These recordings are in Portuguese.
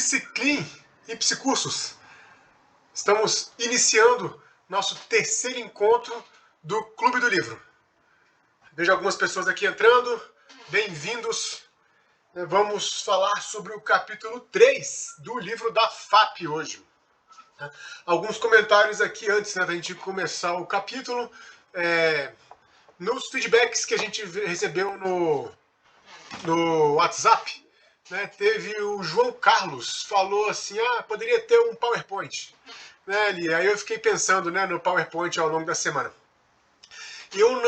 Psiclean e Psicursos. Estamos iniciando nosso terceiro encontro do Clube do Livro. Vejo algumas pessoas aqui entrando. Bem-vindos. Vamos falar sobre o capítulo 3 do livro da FAP hoje. Alguns comentários aqui antes da gente começar o capítulo. Nos feedbacks que a gente recebeu no WhatsApp, né, teve o João Carlos, falou assim, poderia ter um PowerPoint. Aí eu fiquei pensando, né, no PowerPoint ao longo da semana. E eu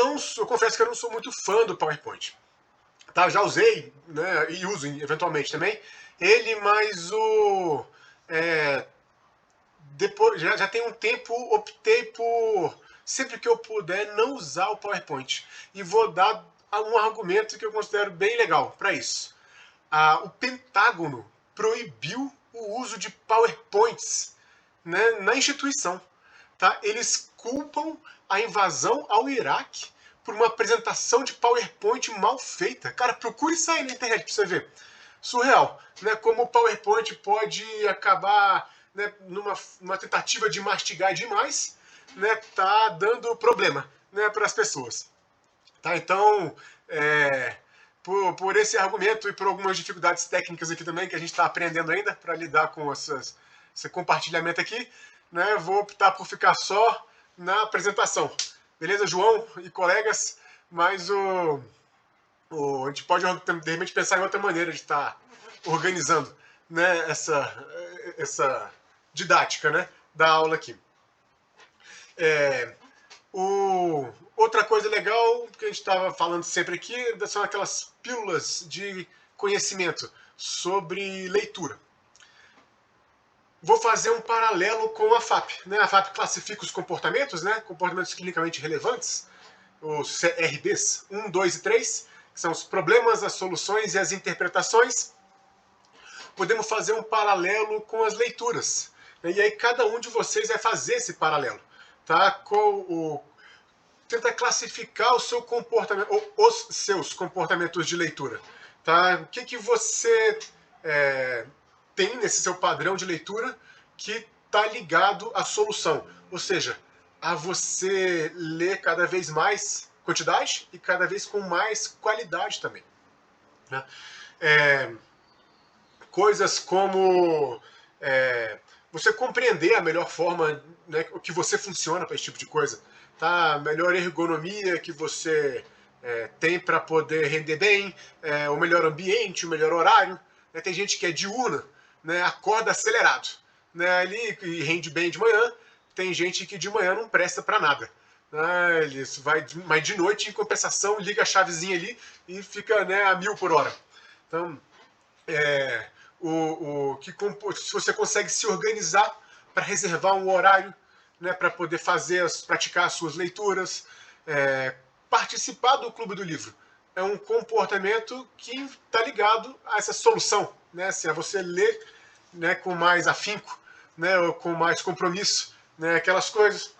confesso que eu não sou muito fã do PowerPoint. Tá, já usei, né, e uso eventualmente também ele, mas depois, já tem um tempo, optei por, sempre que eu puder, não usar o PowerPoint. E vou dar um argumento que eu considero bem legal para isso. O Pentágono proibiu o uso de PowerPoints, né, na instituição. Tá? Eles culpam a invasão ao Iraque por uma apresentação de PowerPoint mal feita. Cara, procure isso aí na internet para você ver. Surreal. Né? Como o PowerPoint pode acabar, né, numa tentativa de mastigar demais, né, tá dando problema, né, para as pessoas. Tá? Então, por esse argumento e por algumas dificuldades técnicas aqui também, que a gente está aprendendo ainda para lidar com esse compartilhamento aqui, né, vou optar por ficar só na apresentação. Beleza, João e colegas? Mas a gente pode, de repente, pensar em outra maneira de estar organizando, né, essa didática, né, da aula aqui. Outra coisa legal que a gente estava falando sempre aqui são aquelas pílulas de conhecimento sobre leitura. Vou fazer um paralelo com a FAP. Né? A FAP classifica os comportamentos, né? Comportamentos clinicamente relevantes, os CRBs 1, 2 e 3, que são os problemas, as soluções e as interpretações. Podemos fazer um paralelo com as leituras. Né? E aí cada um de vocês vai fazer esse paralelo. Tá? Tenta classificar o seu comportamento, ou os seus comportamentos de leitura. Tá? O que você tem nesse seu padrão de leitura que está ligado à solução? Ou seja, a você ler cada vez mais quantidade e cada vez com mais qualidade também. Né? Coisas como você compreender a melhor forma, né, o que você funciona para esse tipo de coisa. Tá? Melhor ergonomia que você tem para poder render bem, o melhor ambiente, o melhor horário. Né? Tem gente que é diurna, né, acorda acelerado, né, ali, e rende bem de manhã. Tem gente que de manhã não presta para nada. Né? Ele mas de noite, em compensação, liga a chavezinha ali e fica, né, a 1000 por hora. Então, se você consegue se organizar para reservar um horário, né, para poder praticar as suas leituras, participar do Clube do Livro. É um comportamento que está ligado a essa solução, né, assim, a você ler, né, com mais afinco, né, ou com mais compromisso, né, aquelas coisas.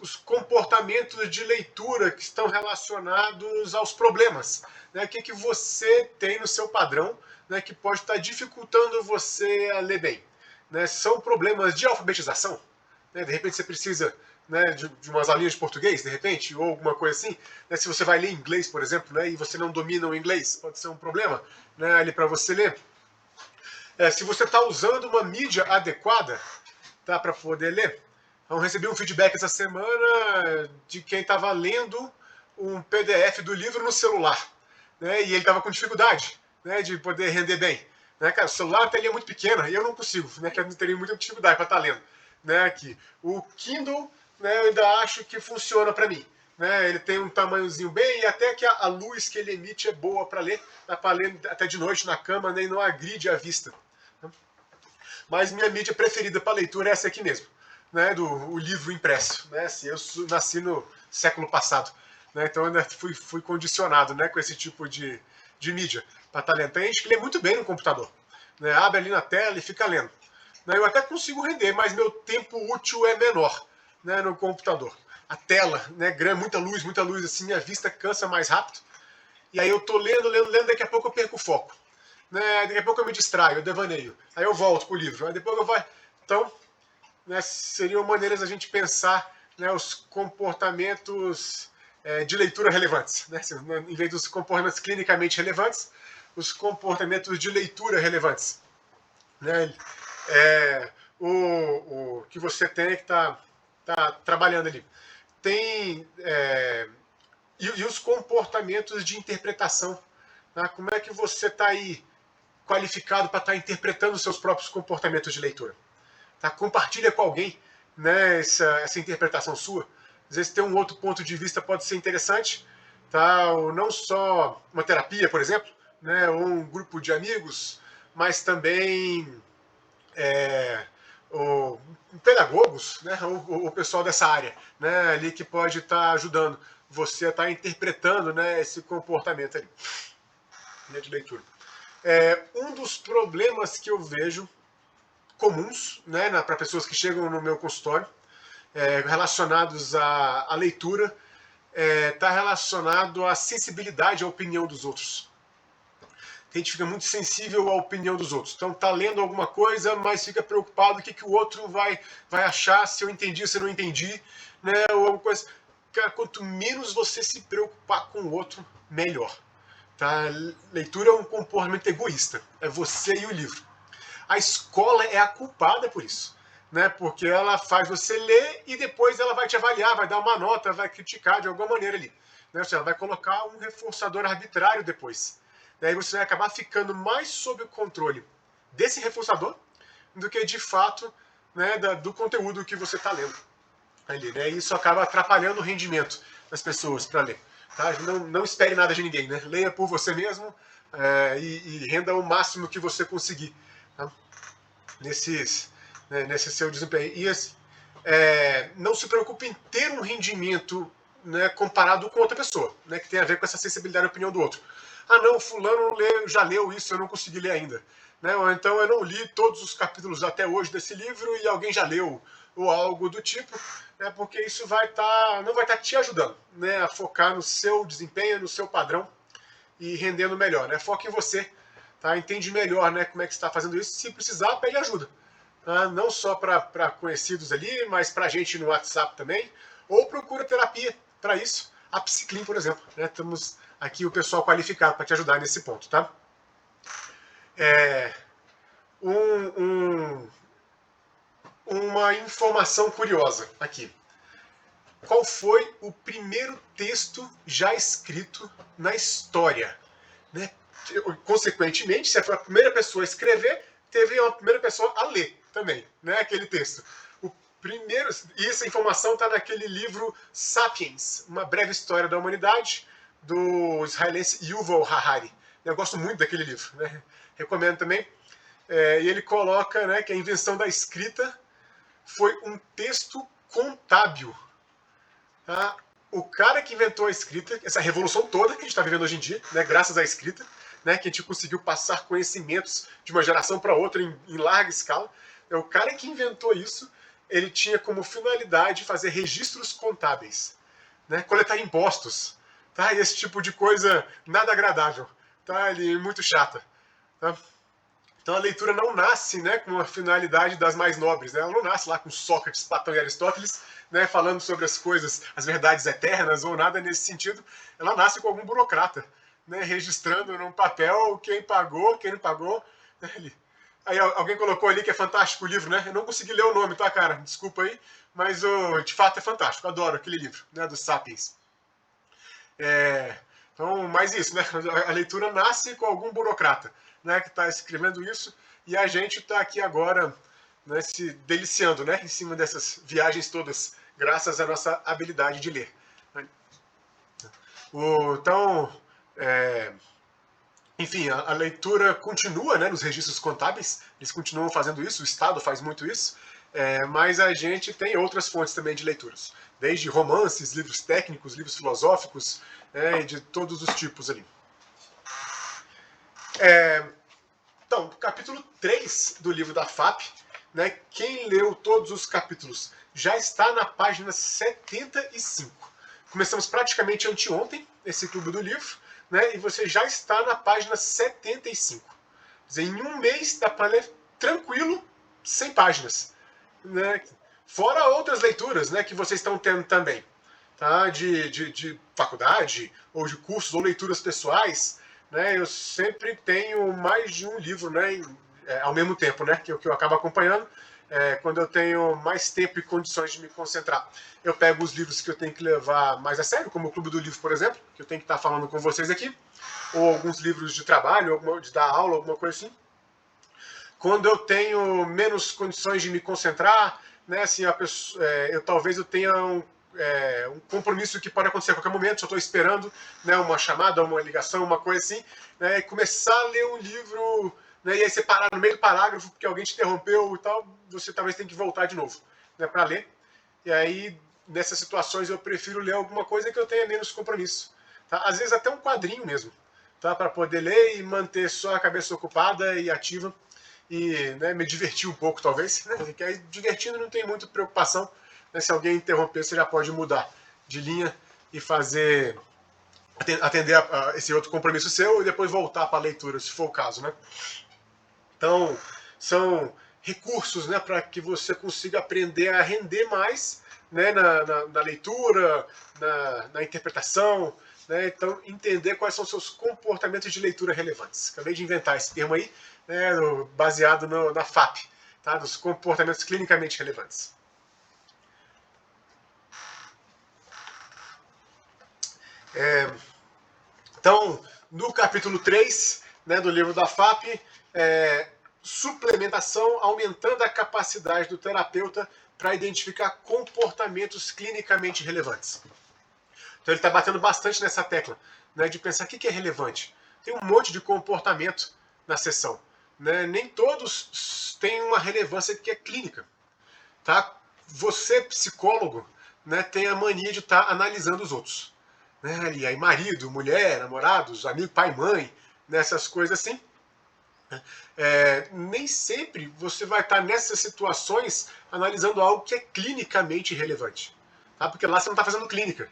Os comportamentos de leitura que estão relacionados aos problemas. Né, o que você tem no seu padrão, né, que pode estar dificultando você a ler bem. Né, são problemas de alfabetização. Né, de repente você precisa, né, de umas aulinhas de português, de repente, ou alguma coisa assim. Né, se você vai ler inglês, por exemplo, né, e você não domina o inglês, pode ser um problema, né, ali para você ler. Se você está usando uma mídia adequada, tá, para poder ler. Então, recebi um feedback essa semana de quem estava lendo um PDF do livro no celular. Né, e ele estava com dificuldade, né, de poder render bem. Né, cara, o celular, a telinha é muito pequena e eu não consigo, né, que eu teria muita dificuldade para estar lendo. Né, aqui. O Kindle, né, eu ainda acho que funciona para mim. Né, ele tem um tamanhozinho bem e até que a luz que ele emite é boa para ler. Dá para ler até de noite na cama, né, e não agride a vista. Mas minha mídia preferida para leitura é essa aqui mesmo, né, o livro impresso. Né, assim, eu nasci no século passado, né, então eu fui condicionado, né, com esse tipo de mídia para estar lendo. Tem gente que lê muito bem no computador. Né, abre ali na tela e fica lendo. Né, eu até consigo render, mas meu tempo útil é menor, né, no computador. A tela, né, muita luz, assim, minha vista cansa mais rápido. E aí eu tô lendo, daqui a pouco eu perco o foco. né? Daqui a pouco eu me distraio, eu devaneio. Aí eu volto pro livro. Aí depois eu vou. Então, né, seriam maneiras da gente pensar, né, os comportamentos de leitura relevantes. Né? Em vez dos comportamentos clinicamente relevantes, os comportamentos de leitura relevantes. Né? O que você tem que tá trabalhando ali. Tem e os comportamentos de interpretação. Né? Como é que você está aí qualificado para estar interpretando os seus próprios comportamentos de leitura? Tá? Compartilha com alguém, né, essa interpretação sua. Às vezes tem um outro ponto de vista pode ser interessante, tá? Ou não só uma terapia, por exemplo, né, ou um grupo de amigos, mas também o pedagogos, né, o pessoal dessa área, né, ali que pode estar ajudando você a estar interpretando, né, esse comportamento ali, né, de leitura. Um dos problemas que eu vejo comuns, né, para pessoas que chegam no meu consultório, relacionados à leitura, está relacionado à sensibilidade à opinião dos outros. A gente fica muito sensível à opinião dos outros. Então está lendo alguma coisa, mas fica preocupado o que o outro vai achar, se eu entendi, se eu não entendi, né, ou alguma coisa. Cara, quanto menos você se preocupar com o outro, melhor. Tá? Leitura é um comportamento egoísta. É você e o livro. A escola é a culpada por isso, né? Porque ela faz você ler e depois ela vai te avaliar, vai dar uma nota, vai criticar de alguma maneira ali. Né? Ou seja, ela vai colocar um reforçador arbitrário depois. Daí você vai acabar ficando mais sob o controle desse reforçador do que de fato, né, do conteúdo que você está lendo ali, né? E isso acaba atrapalhando o rendimento das pessoas para ler. Tá? Não espere nada de ninguém, né? Leia por você mesmo e renda o máximo que você conseguir, tá? Nesse seu desempenho. E assim, não se preocupe em ter um rendimento, né, comparado com outra pessoa, né, que tem a ver com essa sensibilidade à opinião do outro. Ah, não, fulano já leu isso, eu não consegui ler ainda. Né? Ou então eu não li todos os capítulos até hoje desse livro e alguém já leu, ou algo do tipo, né, porque isso não vai estar te ajudando, né, a focar no seu desempenho, no seu padrão e rendendo melhor. Né? Foca em você, tá? Entende melhor, né, como é que está fazendo isso. Se precisar, pede ajuda. Tá? Não só para conhecidos ali, mas para a gente no WhatsApp também. Ou procura terapia para isso. A Psiclin, por exemplo. Né? Temos aqui o pessoal qualificado para te ajudar nesse ponto. Tá? Uma informação curiosa aqui. Qual foi o primeiro texto já escrito na história? Né? Consequentemente, se foi a primeira pessoa a escrever, teve uma primeira pessoa a ler também, né, aquele texto. E essa informação está naquele livro Sapiens, Uma Breve História da Humanidade, do israelense Yuval Harari. Eu gosto muito daquele livro, né? Recomendo também. E ele coloca, né, que a invenção da escrita foi um texto contábil. Tá? O cara que inventou a escrita, essa revolução toda que a gente está vivendo hoje em dia, né, graças à escrita, né, que a gente conseguiu passar conhecimentos de uma geração para outra em larga escala, o cara que inventou isso, ele tinha como finalidade fazer registros contábeis, né, coletar impostos, tá? E esse tipo de coisa nada agradável, tá? Ele é muito chata. Tá? Então a leitura não nasce, né, com a finalidade das mais nobres. Né? Ela não nasce lá com Sócrates, Platão e Aristóteles, né, falando sobre as coisas, as verdades eternas ou nada nesse sentido. Ela nasce com algum burocrata, né, registrando num papel quem pagou, quem não pagou. Né? Aí alguém colocou ali que é fantástico o livro, né? Eu não consegui ler o nome, tá, cara? Desculpa aí, mas de fato é fantástico. Adoro aquele livro, né, do Sapiens. Então, mais isso, né? A leitura nasce com algum burocrata, né, que está escrevendo isso, e a gente está aqui agora, né, se deliciando, né, em cima dessas viagens todas, graças à nossa habilidade de ler. Então, enfim, a leitura continua, né, nos registros contábeis, eles continuam fazendo isso, o Estado faz muito isso, mas a gente tem outras fontes também de leituras, desde romances, livros técnicos, livros filosóficos, e de todos os tipos ali. Então, capítulo 3 do livro da FAP, né, quem leu todos os capítulos já está na página 75. Começamos praticamente anteontem esse clube do livro, né, e você já está na página 75. dizer, em um mês dá para ler tranquilo 100 páginas. Né? Fora outras leituras, né, que vocês estão tendo também. Tá? De faculdade, ou de cursos, ou leituras pessoais. Né? Eu sempre tenho mais de um livro, né, ao mesmo tempo, né, que eu acabo acompanhando. Quando eu tenho mais tempo e condições de me concentrar, eu pego os livros que eu tenho que levar mais a sério, como o Clube do Livro, por exemplo, que eu tenho que estar falando com vocês aqui, ou alguns livros de trabalho, de dar aula, alguma coisa assim. Quando eu tenho menos condições de me concentrar, né, assim, talvez eu tenha um compromisso que pode acontecer a qualquer momento, só estou esperando, né, uma chamada, uma ligação, uma coisa assim, né, e começar a ler um livro, né, e aí você parar no meio do parágrafo porque alguém te interrompeu e tal, você talvez tenha que voltar de novo, né, para ler. E aí, nessas situações, eu prefiro ler alguma coisa que eu tenha menos compromisso. Tá? Às vezes até um quadrinho mesmo, tá? Para poder ler e manter só a cabeça ocupada e ativa e, né, me divertir um pouco, talvez. Né? Porque aí, divertindo não tem muita preocupação. Né? Se alguém interromper, você já pode mudar de linha e atender a esse outro compromisso seu e depois voltar para a leitura, se for o caso. Né? Então, são recursos, né, para que você consiga aprender a render mais, né, na leitura, na interpretação. Né? Então, entender quais são os seus comportamentos de leitura relevantes. Acabei de inventar esse termo aí, né, baseado na FAP, tá? Dos comportamentos clinicamente relevantes. Então, no capítulo 3, né, do livro da FAP, suplementação aumentando a capacidade do terapeuta para identificar comportamentos clinicamente relevantes. Então ele está batendo bastante nessa tecla, né, de pensar o que é relevante. Tem um monte de comportamento na sessão. Né? Nem todos têm uma relevância que é clínica. Tá? Você, psicólogo, né, tem a mania de estar analisando os outros. Né? E aí marido, mulher, namorados, amigo, pai, mãe, né, essas coisas assim. Nem sempre você vai estar nessas situações analisando algo que é clinicamente relevante. Tá? Porque lá você não está fazendo clínica.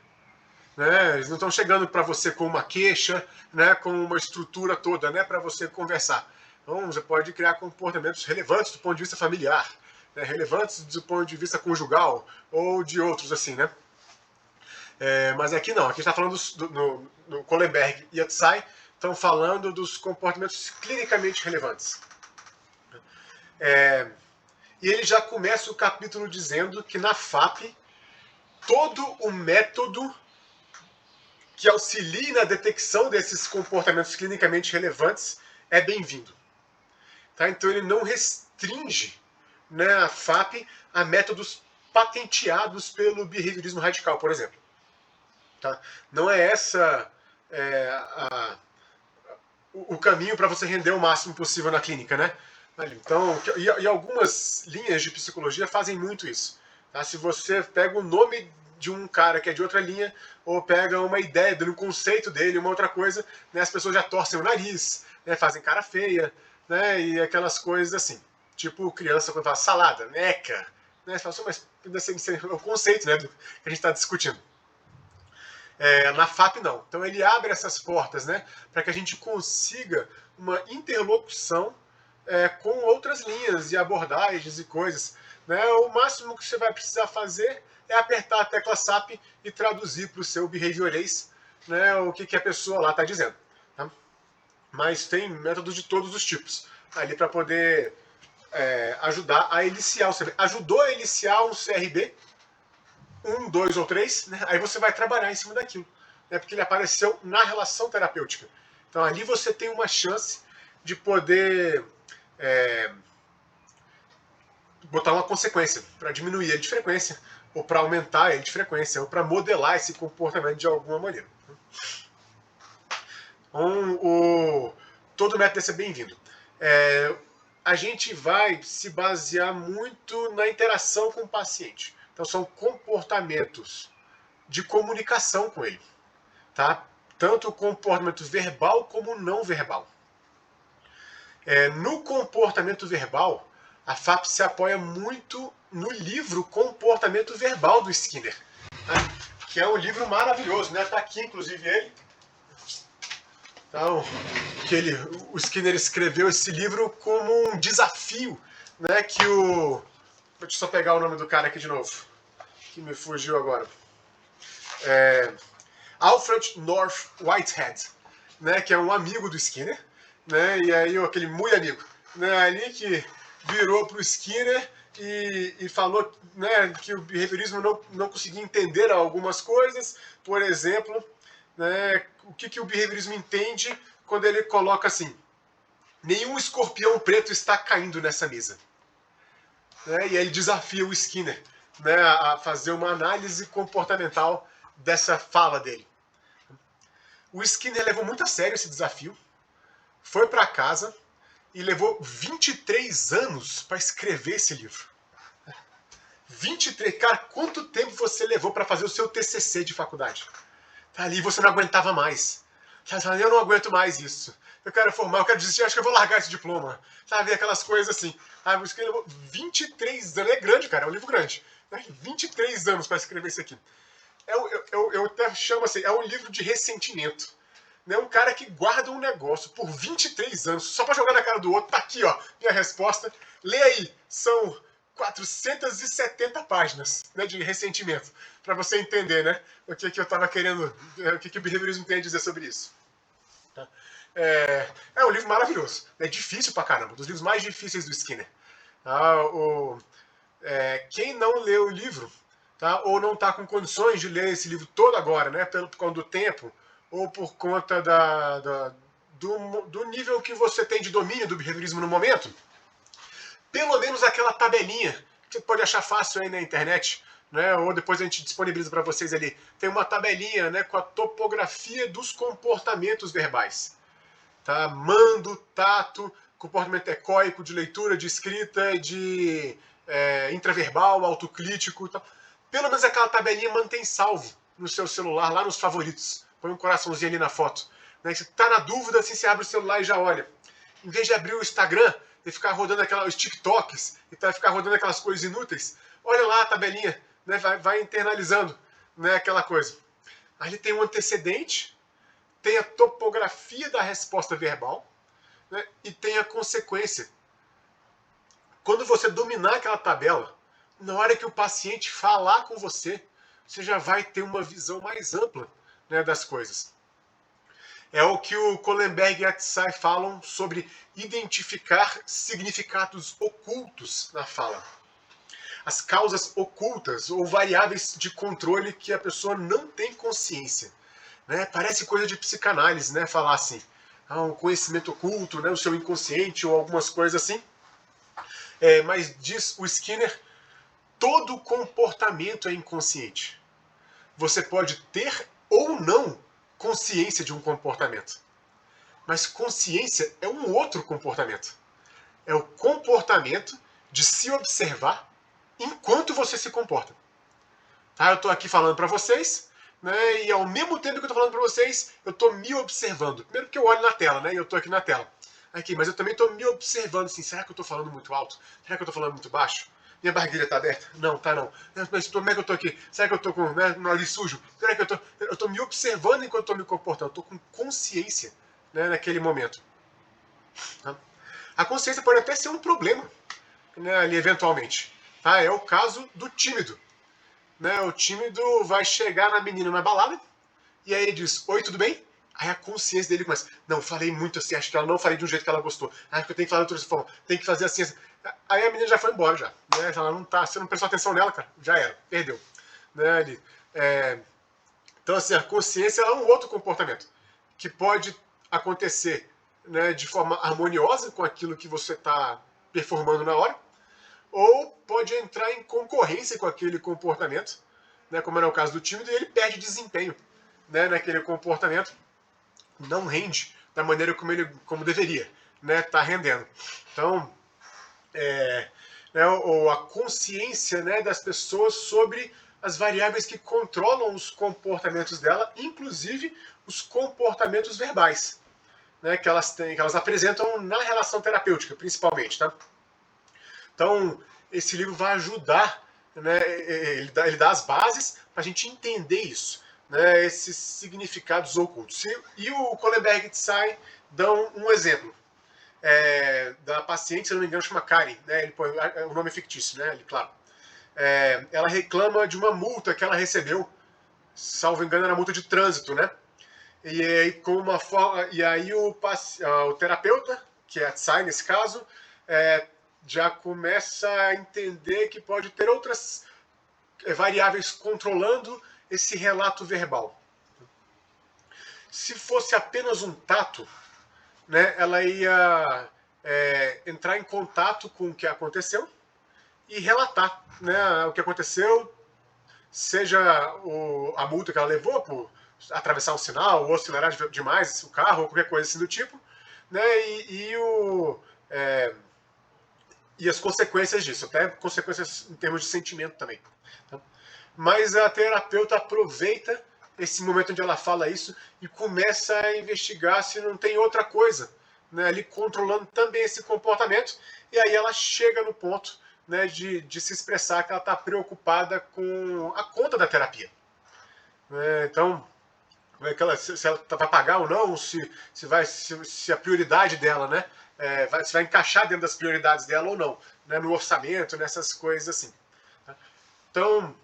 Né? Eles não estão chegando para você com uma queixa, né, com uma estrutura toda, né, para você conversar. Então você pode criar comportamentos relevantes do ponto de vista familiar, né, relevantes do ponto de vista conjugal ou de outros assim, né? Mas aqui não, aqui está falando no Kohlenberg e Atsai estão falando dos comportamentos clinicamente relevantes. E ele já começa o capítulo dizendo que na FAP todo o método que auxilie na detecção desses comportamentos clinicamente relevantes é bem-vindo. Tá? Então ele não restringe, né, a FAP a métodos patenteados pelo behaviorismo radical, por exemplo. Tá? Não é essa o caminho para você render o máximo possível na clínica, né? Então, e algumas linhas de psicologia fazem muito isso. Tá? Se você pega o nome de um cara que é de outra linha, ou pega uma ideia dele, um conceito dele, uma outra coisa, né, as pessoas já torcem o nariz, né, fazem cara feia, né, e aquelas coisas assim. Tipo criança quando fala salada, neca. Né, você fala assim, mas esse é o conceito, né, que a gente está discutindo. Na FAP não. Então ele abre essas portas, né, para que a gente consiga uma interlocução com outras linhas e abordagens e coisas. Né? O máximo que você vai precisar fazer é apertar a tecla SAP e traduzir para o seu behaviorês, né, o que a pessoa lá está dizendo. Tá? Mas tem métodos de todos os tipos ali para poder ajudar a eliciar o CRB. Ajudou a eliciar um CRB, 1, 2 ou 3, né? Aí você vai trabalhar em cima daquilo, né? Porque ele apareceu na relação terapêutica. Então ali você tem uma chance de poder botar uma consequência para diminuir ele de frequência, ou para aumentar ele de frequência, ou para modelar esse comportamento de alguma maneira. Então, todo método desse é bem-vindo. A gente vai se basear muito na interação com o paciente. Então, são comportamentos de comunicação com ele. Tá? Tanto o comportamento verbal como não verbal. No comportamento verbal, a FAP se apoia muito no livro Comportamento Verbal do Skinner, né? Que é um livro maravilhoso, né? Está aqui, inclusive, ele. Então, o Skinner escreveu esse livro como um desafio, né, que o... Deixa eu só pegar o nome do cara aqui de novo, que me fugiu agora. Alfred North Whitehead, né, que é um amigo do Skinner, né, e aí aquele muito amigo, né, ali que virou para o Skinner e falou, né, que o behaviorismo não conseguia entender algumas coisas, por exemplo, né, o que o behaviorismo entende quando ele coloca assim: nenhum escorpião preto está caindo nessa mesa. Né, e aí ele desafia o Skinner, né, a fazer uma análise comportamental dessa fala dele. O Skinner levou muito a sério esse desafio, foi para casa e levou 23 anos para escrever esse livro. 23, cara, quanto tempo você levou para fazer o seu TCC de faculdade? Tá ali, você não aguentava mais. Sabe, eu não aguento mais isso. Eu quero formar, eu quero desistir, acho que eu vou largar esse diploma. Sabe, aquelas coisas assim. O Skinner levou 23 anos, é grande, cara, é um livro grande. 23 anos para escrever isso aqui. Eu até chamo assim, é um livro de ressentimento. Né? Um cara que guarda um negócio por 23 anos só para jogar na cara do outro. Tá aqui, ó, minha resposta. Lê aí, são 470 páginas, né, de ressentimento, para você entender, né, o que eu estava querendo, o que o behaviorismo tem a dizer sobre isso. Tá? É um livro maravilhoso, é difícil pra caramba, um dos livros mais difíceis do Skinner. Tá? Quem não leu o livro, tá? Ou não está com condições de ler esse livro todo agora, né, por conta do tempo, ou por conta do nível que você tem de domínio do behaviorismo no momento, pelo menos aquela tabelinha que você pode achar fácil aí na internet, né, ou depois a gente disponibiliza para vocês ali. Tem uma tabelinha, né, com a topografia dos comportamentos verbais. Tá? Mando, tato, comportamento ecóico, de leitura, de escrita, de intraverbal, autocrítico. Tá? Pelo menos aquela tabelinha mantém salvo no seu celular, lá nos favoritos. Põe um coraçãozinho ali na foto. Né? Se tá na dúvida, assim, você abre o celular e já olha. Em vez de abrir o Instagram e ficar rodando os TikToks e ficar rodando aquelas coisas inúteis, olha lá a tabelinha, né? vai internalizando, né, aquela coisa. Aí tem um antecedente, tem a topografia da resposta verbal, né, e tem a consequência. Quando você dominar aquela tabela, na hora que o paciente falar com você, você já vai ter uma visão mais ampla, né, das coisas. É o que o Kohlenberg e Atsai falam sobre identificar significados ocultos na fala. As causas ocultas ou variáveis de controle que a pessoa não tem consciência. Né? Parece coisa de psicanálise, né? Falar assim, um conhecimento oculto, né? O seu inconsciente ou algumas coisas assim. Mas diz o Skinner, todo comportamento é inconsciente. Você pode ter ou não consciência de um comportamento. Mas consciência é um outro comportamento. É o comportamento de se observar enquanto você se comporta. Tá? Eu estou aqui falando para vocês, né, e ao mesmo tempo que eu estou falando para vocês, eu estou me observando. Primeiro porque eu olho na tela, né, e eu estou aqui na tela. Aqui, mas eu também estou me observando assim, será que eu estou falando muito alto? Será que eu estou falando muito baixo? Minha barriguinha está aberta? Não, tá não. Mas como é que eu estou aqui? Será que eu estou com o nariz sujo? Será que eu estou me observando enquanto estou me comportando? Eu estou com consciência, né, naquele momento. Tá? A consciência pode até ser um problema, né, ali eventualmente. Tá? É o caso do tímido. Né, o tímido vai chegar na menina na balada e aí ele diz, oi, tudo bem? Aí a consciência dele começa, não, falei muito assim, acho que ela não falei de um jeito que ela gostou. Acho que eu tenho que falar de outra forma, tem que fazer assim. Aí a menina já foi embora já. Né? Ela não tá, você não prestou atenção nela, cara, já era, perdeu. Né? Então assim, a consciência é um outro comportamento que pode acontecer, né, de forma harmoniosa com aquilo que você está performando na hora, ou pode entrar em concorrência com aquele comportamento, né, como era o caso do tímido, e ele perde desempenho, né, naquele comportamento, não rende da maneira como deveria, né, tá rendendo. Então, né, a consciência, né, das pessoas sobre as variáveis que controlam os comportamentos dela, inclusive os comportamentos verbais, né, que elas apresentam na relação terapêutica, principalmente, tá? Então, esse livro vai ajudar, né, ele dá as bases para a gente entender isso. né, esses significados ocultos. E o Kohlenberg e Tsai dão um exemplo. Da paciente, se não me engano, chama Karen, né? Ele põe o nome é fictício, né? Ele, claro. Ela reclama de uma multa que ela recebeu, salvo engano, era multa de trânsito, né? E aí, o terapeuta, que é a Tsai nesse caso, já começa a entender que pode ter outras variáveis controlando esse relato verbal. Se fosse apenas um tato, né, ela ia entrar em contato com o que aconteceu e relatar, né, o que aconteceu, seja a multa que ela levou por atravessar um sinal ou acelerar demais o carro ou qualquer coisa assim do tipo, né, e as consequências disso, até consequências em termos de sentimento também. Tá? Mas a terapeuta aproveita esse momento onde ela fala isso e começa a investigar se não tem outra coisa, né, ali controlando também esse comportamento, e aí ela chega no ponto, né, de se expressar que ela está preocupada com a conta da terapia. Então, se ela vai pagar ou não, se a prioridade dela, né, se vai encaixar dentro das prioridades dela ou não, né, no orçamento, nessas coisas assim. Então,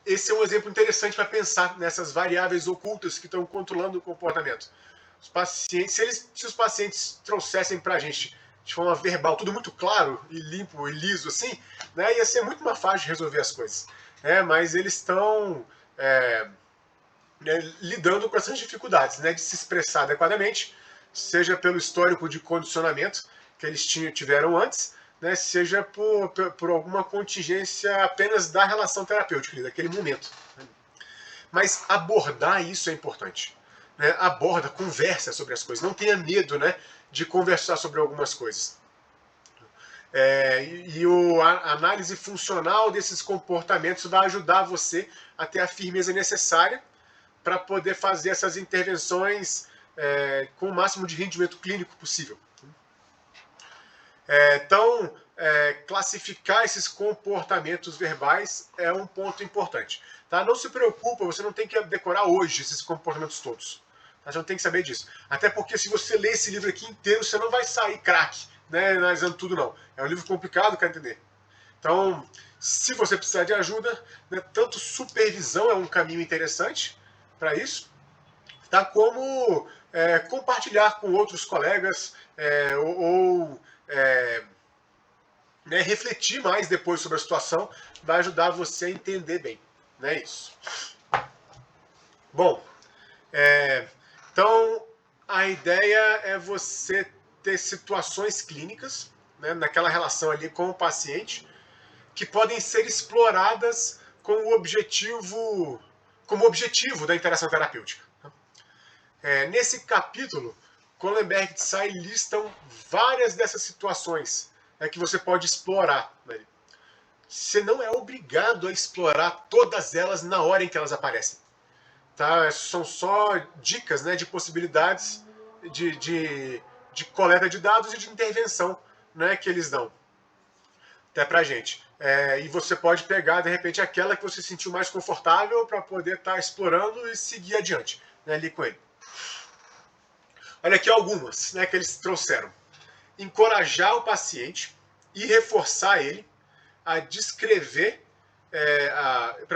esse é um exemplo interessante para pensar nessas variáveis ocultas que estão controlando o comportamento. Os pacientes, se os pacientes trouxessem para a gente de forma verbal tudo muito claro e limpo e liso assim, né, ia ser muito mais fácil de resolver as coisas. Mas eles estão lidando com essas dificuldades, né, de se expressar adequadamente, seja pelo histórico de condicionamento que eles tiveram antes, né, seja por alguma contingência apenas da relação terapêutica, daquele momento. Mas abordar isso é importante. Né? Aborda, conversa sobre as coisas. Não tenha medo, né, de conversar sobre algumas coisas. A análise funcional desses comportamentos vai ajudar você a ter a firmeza necessária para poder fazer essas intervenções com o máximo de rendimento clínico possível. Então, classificar esses comportamentos verbais é um ponto importante. Tá? Não se preocupa, você não tem que decorar hoje esses comportamentos todos. Tá? Você não tem que saber disso. Até porque se você ler esse livro aqui inteiro, você não vai sair craque, né, analisando tudo não. É um livro complicado para entender. Então, se você precisar de ajuda, né, tanto supervisão é um caminho interessante para isso, tá? Como compartilhar com outros colegas né, refletir mais depois sobre a situação vai ajudar você a entender bem. Né, isso. Bom, então a ideia é você ter situações clínicas, né, naquela relação ali com o paciente, que podem ser exploradas como objetivo da interação terapêutica. Nesse capítulo, Kohlenberg e Tsai listam várias dessas situações que você pode explorar. Né? Você não é obrigado a explorar todas elas na hora em que elas aparecem. Tá? São só dicas, né, de possibilidades de coleta de dados e de intervenção, né, que eles dão até pra gente. E você pode pegar, de repente, aquela que você se sentiu mais confortável para poder estar explorando e seguir adiante, né, ali com ele. Olha aqui algumas, né, que eles trouxeram. Encorajar o paciente e reforçar ele a descrever,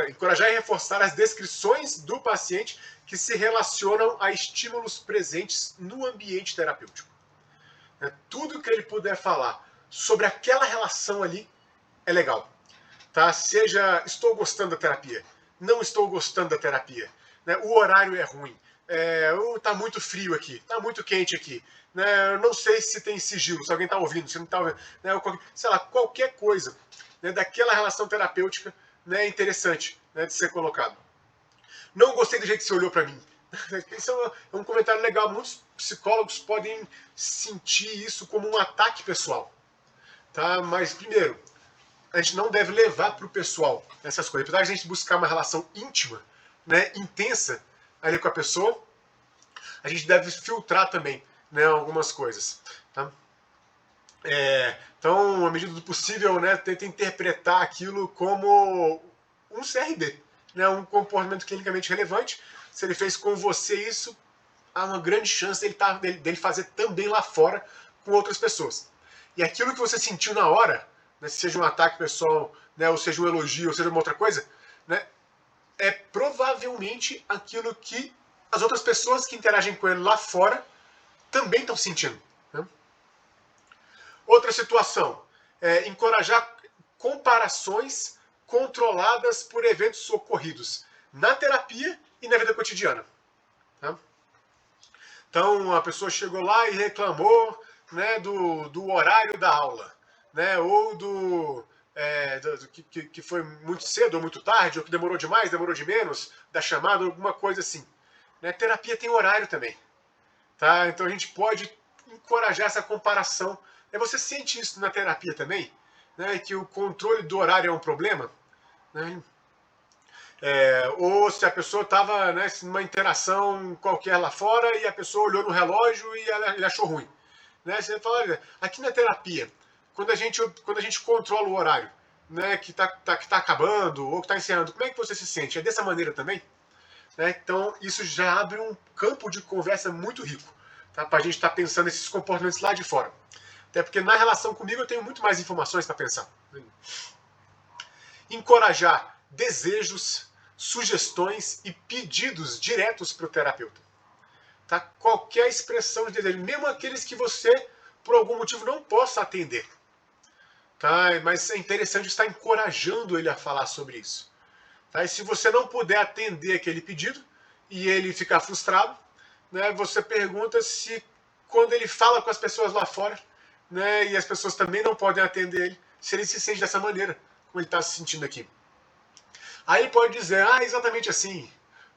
encorajar e reforçar as descrições do paciente que se relacionam a estímulos presentes no ambiente terapêutico. Tudo que ele puder falar sobre aquela relação ali é legal. Tá? Seja, estou gostando da terapia, não estou gostando da terapia, né? O horário é ruim, tá muito frio aqui, tá muito quente aqui, né? Eu não sei se tem sigilo, se alguém está ouvindo, se não está ouvindo, né? Sei lá, qualquer coisa, né, daquela relação terapêutica, né, interessante, né, de ser colocado. Não gostei do jeito que você olhou para mim. Isso é um comentário legal. Muitos psicólogos podem sentir isso como um ataque pessoal. Tá? Mas, primeiro, a gente não deve levar para o pessoal essas coisas. Apesar de a gente buscar uma relação íntima, né, intensa ali com a pessoa, a gente deve filtrar também, né, algumas coisas. Tá? Então, à medida do possível, né, tenta interpretar aquilo como um CRB. né, um comportamento clinicamente relevante. Se ele fez com você isso, há uma grande chance dele fazer também lá fora com outras pessoas. E aquilo que você sentiu na hora, né, seja um ataque pessoal, né, ou seja um elogio, ou seja uma outra coisa, né, é provavelmente aquilo que as outras pessoas que interagem com ele lá fora também estão sentindo. Né? Outra situação é encorajar comparações controladas por eventos ocorridos na terapia e na vida cotidiana. Né? Então a pessoa chegou lá e reclamou, né, do horário da aula, né, ou que foi muito cedo ou muito tarde, ou que demorou demais, demorou de menos, da chamada, alguma coisa assim. Né? Terapia tem horário também. Tá? Então a gente pode encorajar essa comparação. Você sente isso na terapia também? Né? Que o controle do horário é um problema? Né? Ou se a pessoa estava, né, numa interação qualquer lá fora e a pessoa olhou no relógio e ele achou ruim. Né? Você fala, olha, aqui na terapia, quando a gente controla o horário, né, que tá acabando ou que está encerrando, como é que você se sente? É dessa maneira também? Né? Então, isso já abre um campo de conversa muito rico, tá? Para a gente estar pensando nesses comportamentos lá de fora. Até porque na relação comigo eu tenho muito mais informações para pensar. Encorajar desejos, sugestões e pedidos diretos para o terapeuta. Tá? Qualquer expressão de desejo, mesmo aqueles que você, por algum motivo, não possa atender. Tá? Mas é interessante estar encorajando ele a falar sobre isso. Tá? E se você não puder atender aquele pedido e ele ficar frustrado, né, você pergunta se, quando ele fala com as pessoas lá fora, né, e as pessoas também não podem atender ele, se ele se sente dessa maneira, como ele está se sentindo aqui. Aí ele pode dizer, exatamente assim.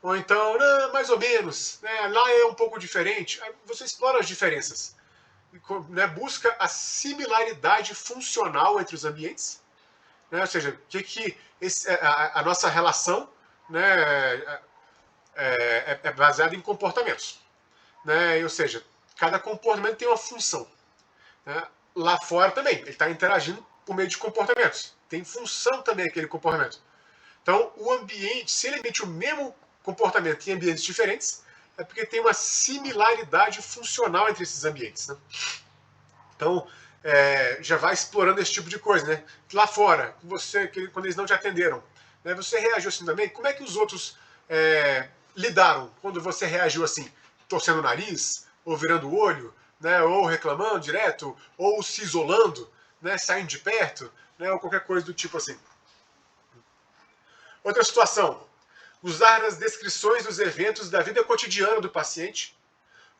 Ou então, não, mais ou menos, né, lá é um pouco diferente. Aí você explora as diferenças. Né, busca a similaridade funcional entre os ambientes. Né, ou seja, a nossa relação, né, é baseada em comportamentos. Né, ou seja, cada comportamento tem uma função. Né. Lá fora também, ele está interagindo por meio de comportamentos. Tem função também aquele comportamento. Então, o ambiente, se ele emite o mesmo comportamento em ambientes diferentes, é porque tem uma similaridade funcional entre esses ambientes. Né? Então, já vai explorando esse tipo de coisa. Né? Lá fora, quando eles não te atenderam, né, você reagiu assim também? Como é que os outros lidaram quando você reagiu assim? Torcendo o nariz, ou virando o olho, né, ou reclamando direto, ou se isolando, né, saindo de perto, né, ou qualquer coisa do tipo assim. Outra situação, usar as descrições dos eventos da vida cotidiana do paciente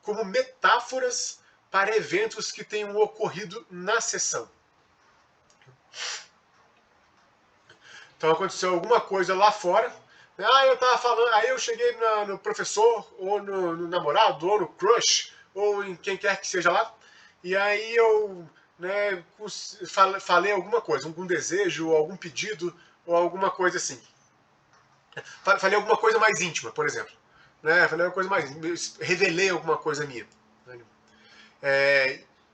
como metáforas para eventos que tenham ocorrido na sessão. Então aconteceu alguma coisa lá fora, eu estava falando, aí eu cheguei no professor, ou no namorado, ou no crush, ou em quem quer que seja lá, e aí eu, né, falei alguma coisa, algum desejo, algum pedido, ou alguma coisa assim. Falei alguma coisa mais íntima, por exemplo. Né? Falei alguma coisa mais. Revelei alguma coisa minha.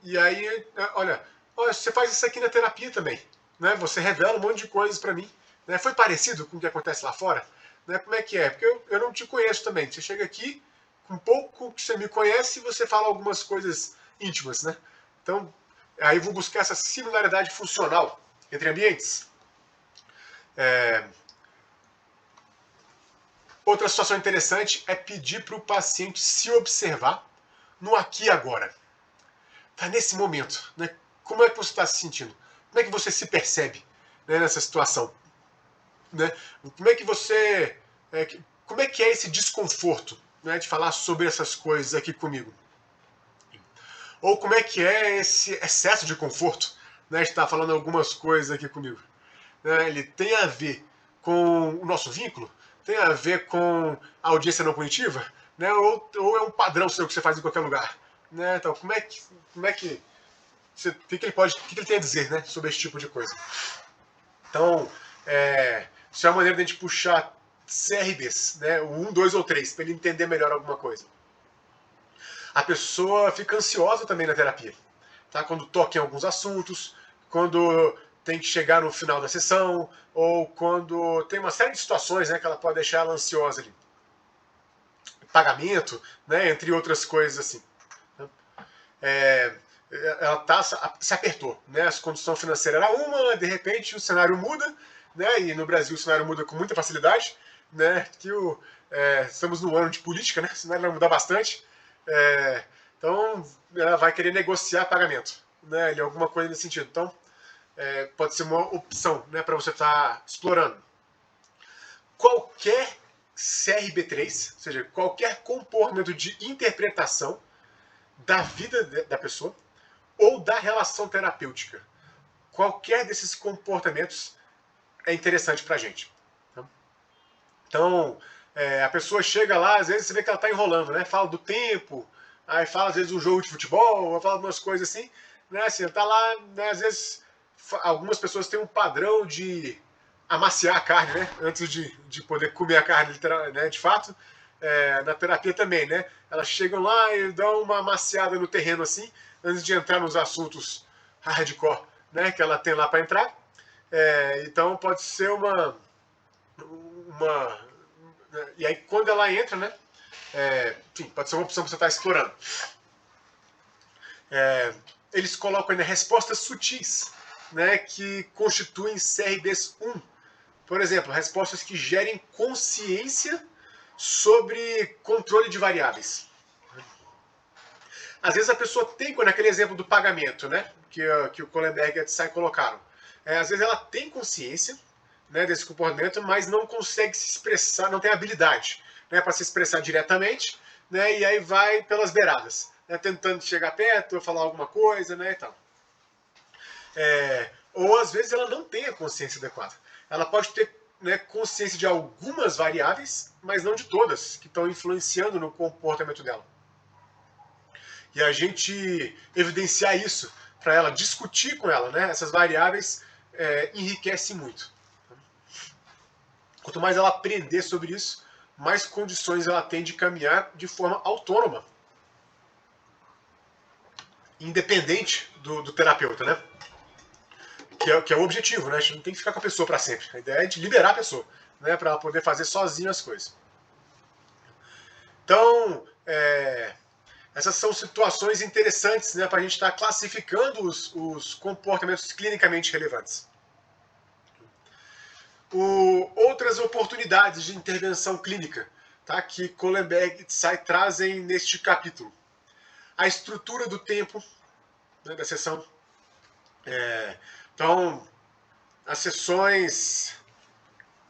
E aí, olha, você faz isso aqui na terapia também. Né? Você revela um monte de coisas para mim. Né? Foi parecido com o que acontece lá fora? Né? Como é que é? Porque eu não te conheço também. Você chega aqui, com pouco que você me conhece, você fala algumas coisas íntimas. Né? Então, aí eu vou buscar essa similaridade funcional entre ambientes. Outra situação interessante é pedir para o paciente se observar no aqui e agora. Tá nesse momento, né? Como é que você está se sentindo? Como é que você se percebe, né, nessa situação? Né? Como é que você, como é que é esse desconforto, né, de falar sobre essas coisas aqui comigo? Ou como é que é esse excesso de conforto, né, de estar falando algumas coisas aqui comigo? Né? Ele tem a ver com o nosso vínculo? Tem a ver com a audiência não punitiva? Né? Ou é um padrão seu que você faz em qualquer lugar? Né? Então, como é que o que ele tem a dizer, né, sobre esse tipo de coisa? Então, isso é uma maneira de a gente puxar CRBs, né, o 1, 2 ou 3, para ele entender melhor alguma coisa. A pessoa fica ansiosa também na terapia, tá? Quando toca em alguns assuntos, quando tem que chegar no final da sessão, ou quando tem uma série de situações, né, que ela pode deixar ela ansiosa ali. Pagamento, né, entre outras coisas assim. É, ela se apertou, né? A condição financeira era uma, de repente o cenário muda, né? E no Brasil o cenário muda com muita facilidade, né? Estamos num ano de política, né? O cenário vai mudar bastante. Então ela vai querer negociar pagamento, né? Alguma coisa nesse sentido. Então pode ser uma opção, né? Para você estar explorando. Qualquer CRB3, ou seja, qualquer comportamento de interpretação da vida da pessoa ou da relação terapêutica. Qualquer desses comportamentos é interessante pra gente. Então, a pessoa chega lá, às vezes você vê que ela está enrolando, né? Fala do tempo, aí fala às vezes do jogo de futebol, fala umas coisas assim, né? Assim, tá lá, né? Às vezes algumas pessoas têm um padrão de amaciar a carne, né? Antes de poder comer a carne, né? De fato. Na terapia também, né? Elas chegam lá e dão uma amaciada no terreno assim, antes de entrar nos assuntos hardcore, né? Que ela tem lá para entrar. Então pode ser e aí quando ela entra, né? Enfim, pode ser uma opção que você está explorando. Eles colocam ainda respostas sutis, né? Que constituem CRBs 1. Por exemplo, respostas que gerem consciência sobre controle de variáveis. Às vezes a pessoa tem, naquele exemplo do pagamento, né, que o Kohlenberg e a Tsai colocaram, às vezes ela tem consciência, né, desse comportamento, mas não consegue se expressar, não tem habilidade, né, para se expressar diretamente, né, e aí vai pelas beiradas, né, tentando chegar perto, falar alguma coisa, né, e tal. Ou às vezes ela não tem a consciência adequada. Ela pode ter, né, consciência de algumas variáveis, mas não de todas, que estão influenciando no comportamento dela. E a gente evidenciar isso para ela, discutir com ela, né, essas variáveis, enriquece muito. Quanto mais ela aprender sobre isso, mais condições ela tem de caminhar de forma autônoma, independente do terapeuta, né? Que é o objetivo, né? A gente não tem que ficar com a pessoa para sempre. A ideia é de liberar a pessoa, né? Para ela poder fazer sozinha as coisas. Então, essas são situações interessantes, né? Para a gente estar classificando os comportamentos clinicamente relevantes. Outras oportunidades de intervenção clínica, tá? Que Kohlenberg e Tsai trazem neste capítulo. A estrutura do tempo, né, da sessão. Então, as sessões,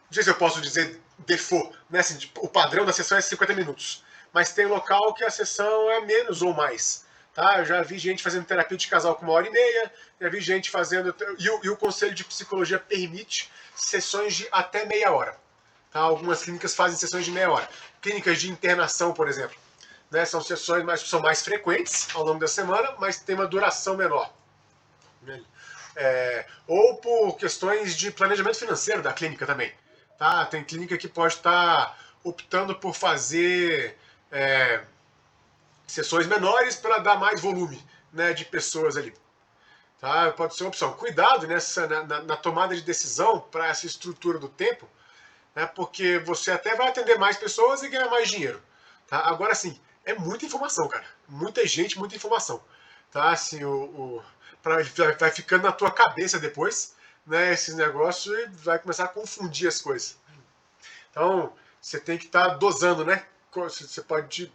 não sei se eu posso dizer default, né? Assim, o padrão da sessão é 50 minutos, mas tem local que a sessão é menos ou mais. Tá? Eu já vi gente fazendo terapia de casal com 1h30, já vi gente fazendo. E o Conselho de Psicologia permite sessões de até meia hora. Tá? Algumas clínicas fazem sessões de meia hora. Clínicas de internação, por exemplo, né? São sessões são mais frequentes ao longo da semana, mas tem uma duração menor. Ou por questões de planejamento financeiro da clínica também. Tá? Tem clínica que pode estar optando por fazer sessões menores para dar mais volume, né, de pessoas ali. Tá? Pode ser uma opção. Cuidado na tomada de decisão para essa estrutura do tempo, né, porque você até vai atender mais pessoas e ganhar mais dinheiro. Tá? Agora, sim, é muita informação, cara. Muita gente, muita informação. Tá? Assim, vai ficando na tua cabeça depois, né, esses negócios, e vai começar a confundir as coisas. Então, você tem que estar dosando, né? Você pode...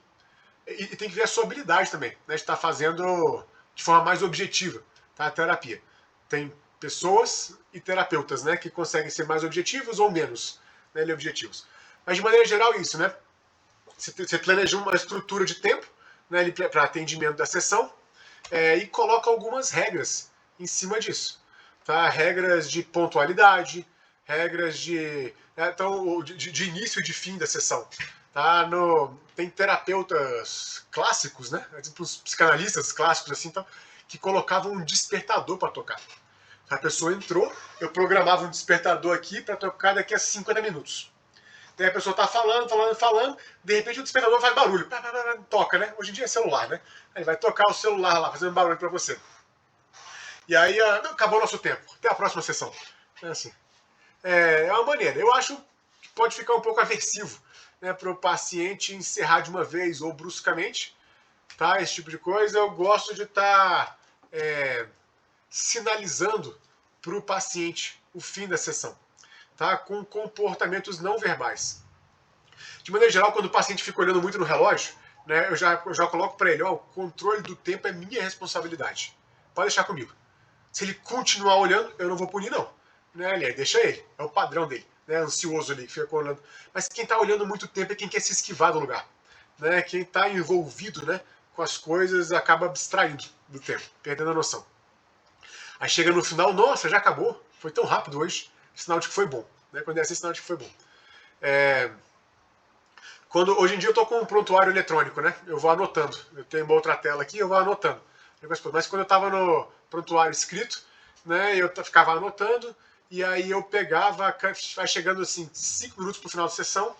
E tem que ver a sua habilidade também, né, de estar fazendo de forma mais objetiva, tá, a terapia. Tem pessoas e terapeutas, né, que conseguem ser mais objetivos ou menos, né, objetivos. Mas de maneira geral isso, né? Você planeja uma estrutura de tempo, né, para atendimento da sessão, e coloca algumas regras em cima disso. Tá? Regras de pontualidade, regras de início e de fim da sessão. Tá? Tem terapeutas clássicos, né? Os psicanalistas clássicos assim, então, que colocavam um despertador para tocar. A pessoa entrou, eu programava um despertador aqui para tocar daqui a 50 minutos. Daí a pessoa está falando, de repente o despertador faz barulho, toca, né? Hoje em dia é celular, né? Aí vai tocar o celular lá, fazendo barulho para você. E aí acabou o nosso tempo. Até a próxima sessão. É assim. É uma maneira. Eu acho que pode ficar um pouco aversivo, né, para o paciente encerrar de uma vez ou bruscamente, tá? Esse tipo de coisa. Eu gosto de estar sinalizando para o paciente o fim da sessão, tá? Com comportamentos não verbais. De maneira geral, quando o paciente fica olhando muito no relógio, né, eu já coloco para ele, ó, o controle do tempo é minha responsabilidade. Pode deixar comigo. Se ele continuar olhando, eu não vou punir, não. Né, deixa ele. É o padrão dele. Né, ansioso ali, que fica olhando. Mas quem está olhando muito tempo é quem quer se esquivar do lugar. Né, quem está envolvido, né, com as coisas acaba abstraindo do tempo, perdendo a noção. Aí chega no final, nossa, já acabou. Foi tão rápido hoje. Sinal de que foi bom. Né, quando é assim, sinal de que foi bom. Hoje em dia eu estou com um prontuário eletrônico, né? Eu vou anotando. Eu tenho uma outra tela aqui, eu vou anotando. Mas quando eu estava no prontuário escrito, né, eu ficava anotando, e aí eu pegava, vai chegando assim, 5 minutos para o final da sessão,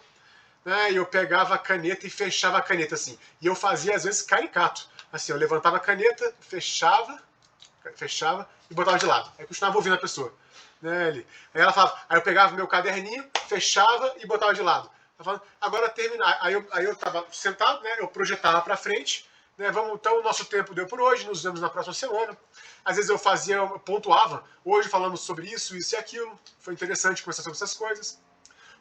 né, e eu pegava a caneta e fechava a caneta assim. E eu fazia, às vezes, caricato. Assim, eu levantava a caneta, fechava e botava de lado. Aí continuava ouvindo a pessoa. Né, ali. Aí ela falava, aí eu pegava meu caderninho, fechava e botava de lado. Falando, agora terminar. Aí eu estava sentado, né, eu projetava para frente, né, então o nosso tempo deu por hoje, nos vemos na próxima semana. Às vezes eu pontuava, hoje falamos sobre isso, isso e aquilo, foi interessante conversar sobre essas coisas.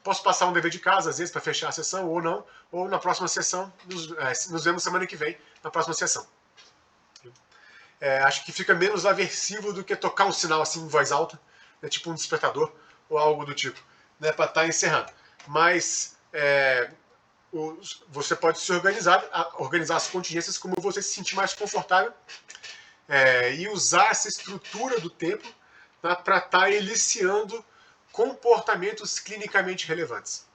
Posso passar um dever de casa, às vezes, para fechar a sessão, ou não, ou na próxima sessão, nos vemos semana que vem, na próxima sessão. Acho que fica menos aversivo do que tocar um sinal assim em voz alta, né, tipo um despertador, ou algo do tipo, né, para estar encerrando. Mas você pode se organizar as contingências como você se sentir mais confortável, e usar essa estrutura do tempo, tá, para estar eliciando comportamentos clinicamente relevantes.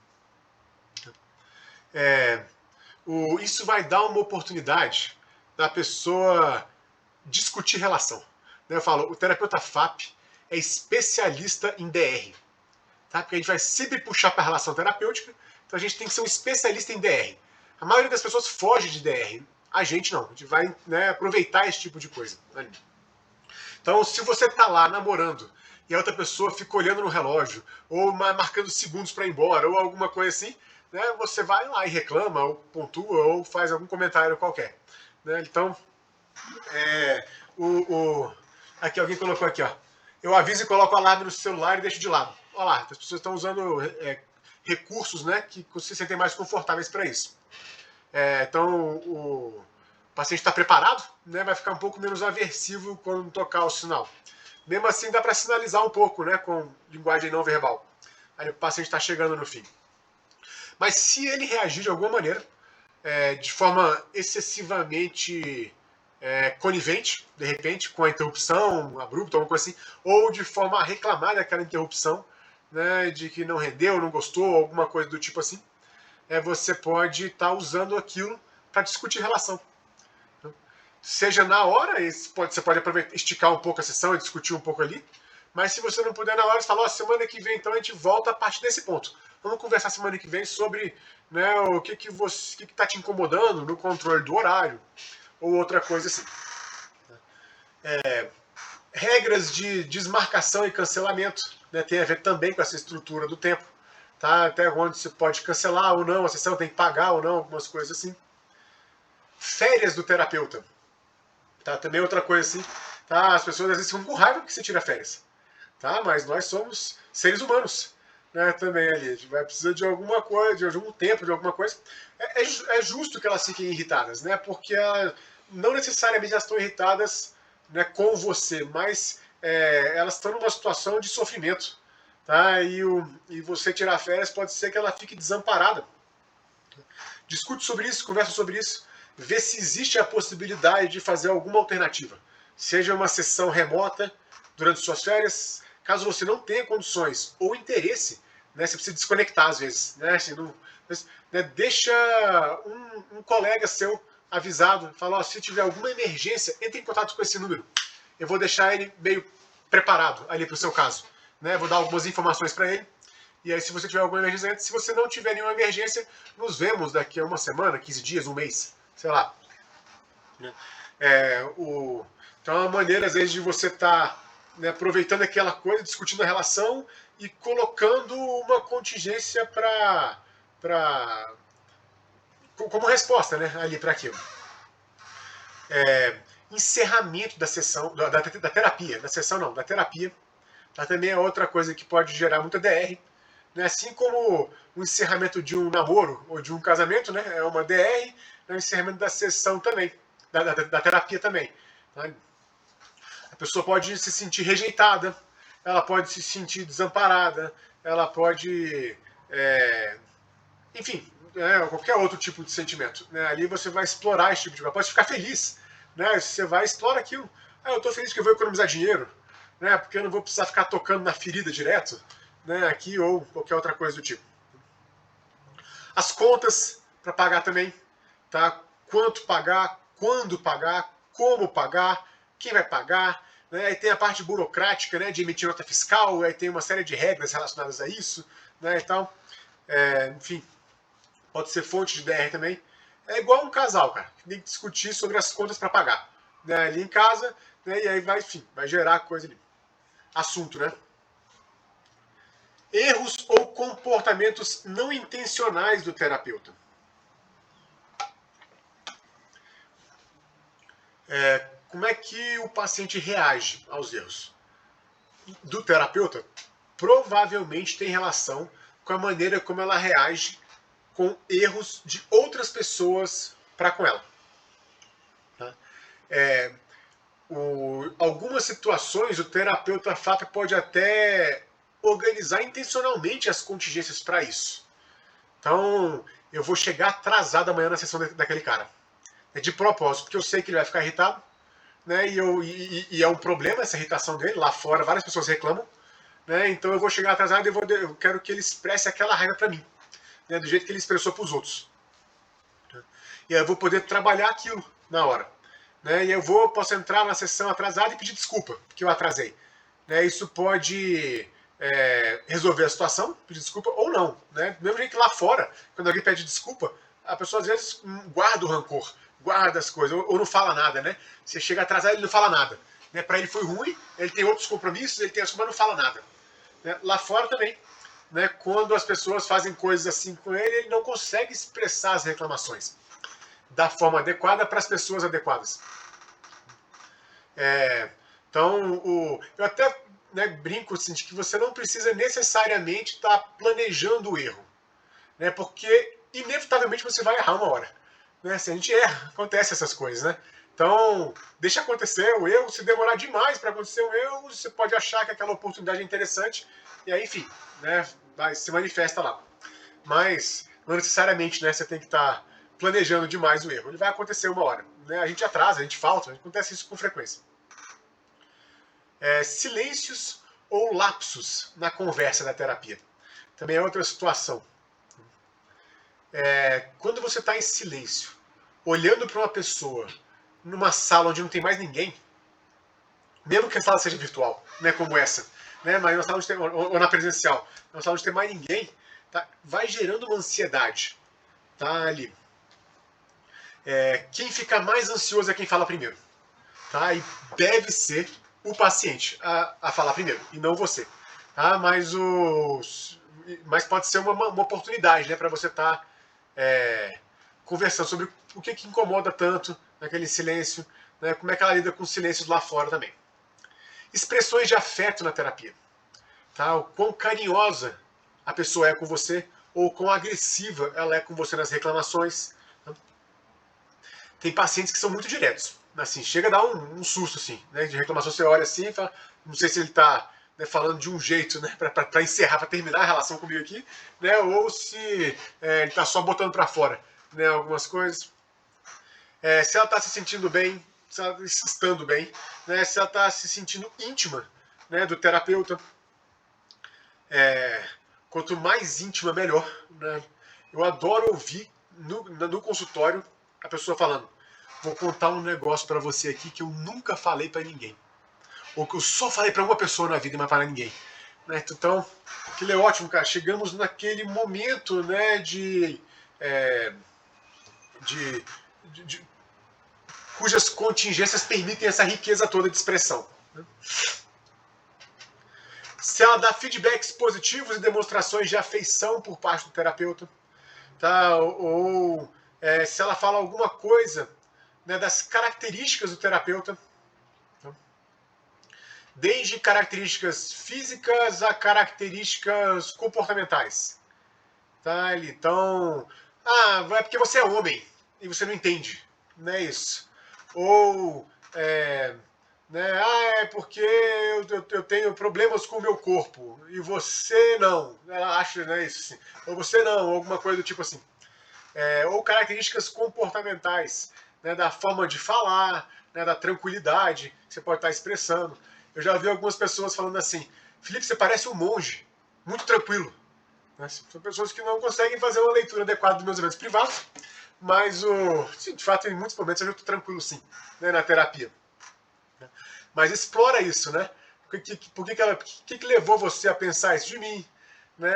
Isso vai dar uma oportunidade da pessoa discutir relação. Eu falo, o terapeuta FAP é especialista em DR. Tá? Porque a gente vai sempre puxar para a relação terapêutica, então a gente tem que ser um especialista em DR. A maioria das pessoas foge de DR. A gente não, a gente vai, né, aproveitar esse tipo de coisa. Então, se você está lá namorando e a outra pessoa fica olhando no relógio, ou marcando segundos para ir embora, ou alguma coisa assim, né, você vai lá e reclama, ou pontua, ou faz algum comentário qualquer. Né? Então, aqui alguém colocou aqui, ó. Eu aviso e coloco alarme no celular e deixo de lado. Olha lá, as pessoas estão usando recursos, né, que se sentem mais confortáveis para isso. Então, o paciente está preparado, né, vai ficar um pouco menos aversivo quando tocar o sinal. Mesmo assim, dá para sinalizar um pouco, né, com linguagem não verbal. Aí o paciente está chegando no fim. Mas se ele reagir de alguma maneira, de forma excessivamente conivente, de repente, com a interrupção abrupta, alguma coisa assim, ou de forma a reclamar daquela interrupção, né, de que não rendeu, não gostou, alguma coisa do tipo assim, você pode estar usando aquilo para discutir relação. Seja na hora, você pode aproveitar, esticar um pouco a sessão e discutir um pouco ali, mas se você não puder na hora, você fala, semana que vem então a gente volta a partir desse ponto. Vamos conversar semana que vem sobre, né, o que está te incomodando no controle do horário, ou outra coisa assim. Regras de desmarcação e cancelamento, né, tem a ver também com essa estrutura do tempo. Tá? Até onde você pode cancelar ou não, a sessão tem que pagar ou não, algumas coisas assim. Férias do terapeuta. Tá? Também outra coisa assim. Tá? As pessoas às vezes ficam com raiva que você tira férias. Tá? Mas nós somos seres humanos. Né? Também ali. A gente vai precisar de alguma coisa, de algum tempo, de alguma coisa. É justo que elas fiquem irritadas, né? Porque não necessariamente elas estão irritadas, né, com você, mas elas estão numa situação de sofrimento. Tá? E você tirar férias pode ser que ela fique desamparada. Discute sobre isso, conversa sobre isso, vê se existe a possibilidade de fazer alguma alternativa. Seja uma sessão remota durante suas férias, caso você não tenha condições ou interesse, né, você precisa desconectar às vezes. Né, assim, deixa um colega seu avisado, fala, se tiver alguma emergência, entre em contato com esse número. Eu vou deixar ele meio preparado ali para o seu caso. Né, vou dar algumas informações para ele. E aí, se você tiver alguma emergência, se você não tiver nenhuma emergência, nos vemos daqui a uma semana, 15 dias, um mês, sei lá. Então é uma maneira, às vezes, de você estar né, aproveitando aquela coisa, discutindo a relação e colocando uma contingência para como resposta né, ali para aquilo. Encerramento da sessão, da terapia, da sessão não, da terapia, tá, também é outra coisa que pode gerar muita DR. Né? Assim como o encerramento de um namoro ou de um casamento né, é uma DR, é o encerramento da sessão também, da terapia também. Tá? A pessoa pode se sentir rejeitada, ela pode se sentir desamparada, ela pode. Enfim, qualquer outro tipo de sentimento. Né? Ali você vai explorar esse tipo de coisa. Pode ficar feliz. Né? Você vai explorar aquilo. Eu estou feliz que eu vou economizar dinheiro, né? Porque eu não vou precisar ficar tocando na ferida direto, né? Aqui ou qualquer outra coisa do tipo. As contas para pagar também, tá? Quanto pagar, quando pagar, como pagar, quem vai pagar. Né? Aí tem a parte burocrática né, de emitir nota fiscal, aí tem uma série de regras relacionadas a isso. Né, e tal. Enfim, pode ser fonte de DR também. É igual um casal, cara, que tem que discutir sobre as contas para pagar. Né, ali em casa, né, e aí vai, enfim, vai gerar coisa ali. Assunto, né? Erros ou comportamentos não intencionais do terapeuta. Como é que o paciente reage aos erros? Do terapeuta, provavelmente tem relação com a maneira como ela reage com erros de outras pessoas para com ela. Tá? Algumas situações o terapeuta FATA pode até organizar intencionalmente as contingências para isso. Então, eu vou chegar atrasado amanhã na sessão daquele cara. De propósito, porque eu sei que ele vai ficar irritado, né? E é um problema essa irritação dele. Lá fora, várias pessoas reclamam. Né? Então eu vou chegar atrasado e eu quero que ele expresse aquela raiva para mim, né? Do jeito que ele expressou para os outros. E aí eu vou poder trabalhar aquilo na hora. Né? E posso entrar na sessão atrasada e pedir desculpa, porque eu atrasei. Né? Isso pode resolver a situação, pedir desculpa, ou não. Né? Do mesmo jeito que lá fora, quando alguém pede desculpa, a pessoa às vezes guarda o rancor, guarda as coisas, ou não fala nada. Né? Você chega atrasado e ele não fala nada. Né? Para ele foi ruim, ele tem outros compromissos, ele tem as coisas, mas não fala nada. Né? Lá fora também. Né? Quando as pessoas fazem coisas assim com ele, ele não consegue expressar as reclamações da forma adequada para as pessoas adequadas. Então, eu até brinco assim, de que você não precisa necessariamente estar planejando o erro, né? Porque inevitavelmente você vai errar uma hora. Né? Se a gente erra, acontece essas coisas, né? Então, deixa acontecer o erro. Se demorar demais para acontecer um erro, você pode achar que aquela oportunidade é interessante e aí, enfim, né, se manifesta lá. Mas não necessariamente né, você tem que estar planejando demais o erro. Ele vai acontecer uma hora. Né? A gente atrasa, a gente falta, acontece isso com frequência. Silêncios ou lapsos na conversa da terapia. Também é outra situação. Quando você está em silêncio, olhando para uma pessoa numa sala onde não tem mais ninguém, mesmo que a sala seja virtual, né, como essa, né, mas na sala onde tem, ou na presencial, na sala onde tem mais ninguém, tá, vai gerando uma ansiedade. Tá ali. Quem fica mais ansioso é quem fala primeiro. Tá? E deve ser o paciente a falar primeiro, e não você. Tá? Mas pode ser uma oportunidade né, para você estar conversando sobre o que incomoda tanto naquele silêncio, né, como é que ela lida com silêncios lá fora também. Expressões de afeto na terapia. Tá? O quão carinhosa a pessoa é com você, ou quão agressiva ela é com você nas reclamações. Tem pacientes que são muito diretos. Assim, chega a dar um susto, assim, né? De reclamação, você olha assim e fala, não sei se ele está né, falando de um jeito, né? Para encerrar, para terminar a relação comigo aqui, né? Ou se ele está só botando para fora, né? Algumas coisas. Se ela está se sentindo bem, se ela está estando bem, né? Se ela está se sentindo íntima, né? Do terapeuta. Quanto mais íntima, melhor. Né? Eu adoro ouvir no consultório a pessoa falando: vou contar um negócio para você aqui que eu nunca falei para ninguém. Ou que eu só falei para uma pessoa na vida, mas para ninguém. Né? Então, aquilo é ótimo, cara. Chegamos naquele momento né, de cujas contingências permitem essa riqueza toda de expressão. Se ela dá feedbacks positivos e demonstrações de afeição por parte do terapeuta, tá? Ou se ela fala alguma coisa, né, das características do terapeuta, tá? Desde características físicas a características comportamentais. Tá? Então, é porque você é homem e você não entende, não é isso. Ou, né, é porque eu tenho problemas com o meu corpo e você não. Ela acha, né, isso assim. Ou você não, alguma coisa do tipo assim. Ou características comportamentais, né, da forma de falar, né, da tranquilidade que você pode estar expressando. Eu já vi algumas pessoas falando assim: Felipe, você parece um monge, muito tranquilo. São pessoas que não conseguem fazer uma leitura adequada dos meus eventos privados, mas, sim, de fato, em muitos momentos eu estou tranquilo, sim, né, na terapia. Mas explora isso, né? Que levou você a pensar isso de mim? Né?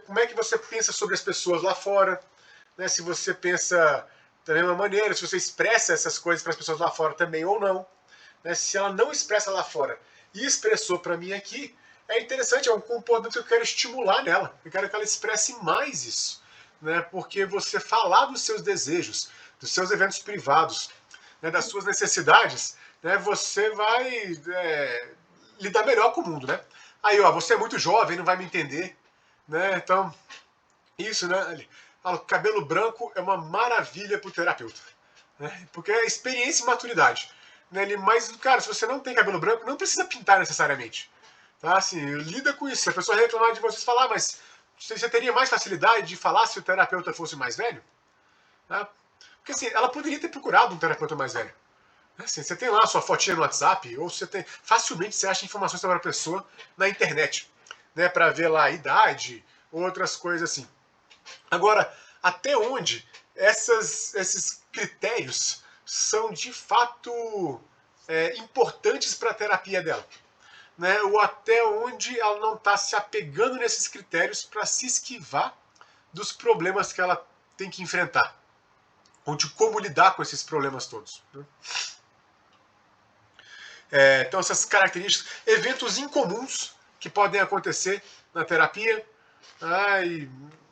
Como é que você pensa sobre as pessoas lá fora? Né? Se você pensa da mesma maneira, se você expressa essas coisas para as pessoas lá fora também ou não. Né? Se ela não expressa lá fora e expressou para mim aqui, é interessante, é um comportamento que eu quero estimular nela. Eu quero que ela expresse mais isso. Né? Porque você falar dos seus desejos, dos seus eventos privados, né, das suas necessidades, né, você vai lidar melhor com o mundo. Né? Aí, você é muito jovem, não vai me entender. Né? Então, isso, né? Cabelo branco é uma maravilha para o terapeuta. Né? Porque é experiência e maturidade. Né? Mas, cara, se você não tem cabelo branco, não precisa pintar necessariamente. Tá? Assim, lida com isso. Se a pessoa reclamar de você, falar, mas você teria mais facilidade de falar se o terapeuta fosse mais velho? Tá? Porque assim, ela poderia ter procurado um terapeuta mais velho. Assim, você tem lá a sua fotinha no WhatsApp, ou facilmente você acha informações sobre a pessoa na internet, né, para ver lá a idade, ou outras coisas assim. Agora, até onde esses critérios são de fato importantes para a terapia dela? Né, ou até onde ela não está se apegando nesses critérios para se esquivar dos problemas que ela tem que enfrentar, ou de como lidar com esses problemas todos. Né? Então, essas características, eventos incomuns que podem acontecer na terapia,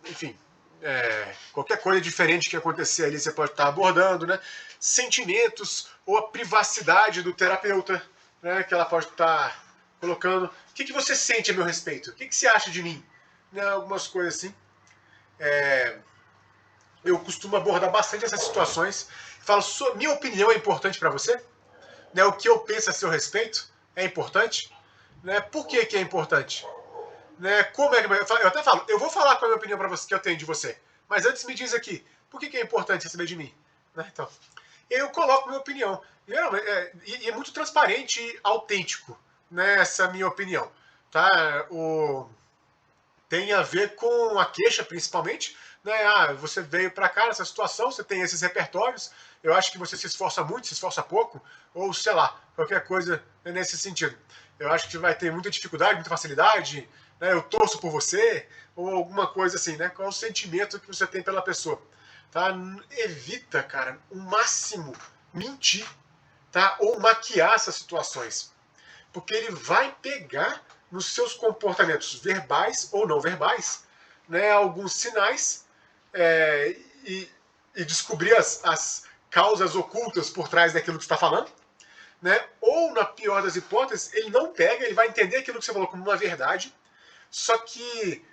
enfim, qualquer coisa diferente que acontecer ali você pode estar abordando, né? Sentimentos ou a privacidade do terapeuta, né? Que ela pode estar colocando. O que você sente a meu respeito? O que você acha de mim? Né? Algumas coisas assim. Eu costumo abordar bastante essas situações. Falo, minha opinião é importante para você? Né? O que eu penso a seu respeito é importante? Né? Por que é importante? Né? Como é que eu até falo, eu vou falar qual é a minha opinião para você que eu tenho de você, mas antes me diz aqui, por que é importante receber de mim? Né? Então, eu coloco minha opinião. E é muito transparente e autêntico, né, essa minha opinião. Tá? Tem a ver com a queixa, principalmente. Né? Você veio para cá nessa situação, você tem esses repertórios, eu acho que você se esforça muito, se esforça pouco, ou sei lá, qualquer coisa nesse sentido. Eu acho que vai ter muita dificuldade, muita facilidade, né? Eu torço por você, ou alguma coisa assim, né? Qual é o sentimento que você tem pela pessoa? Tá? Evita, cara, o máximo mentir, tá? Ou maquiar essas situações. Porque ele vai pegar nos seus comportamentos verbais ou não verbais, né, alguns sinais e descobrir as causas ocultas por trás daquilo que você está falando. Né? Ou, na pior das hipóteses, ele não pega, ele vai entender aquilo que você falou como uma verdade, só que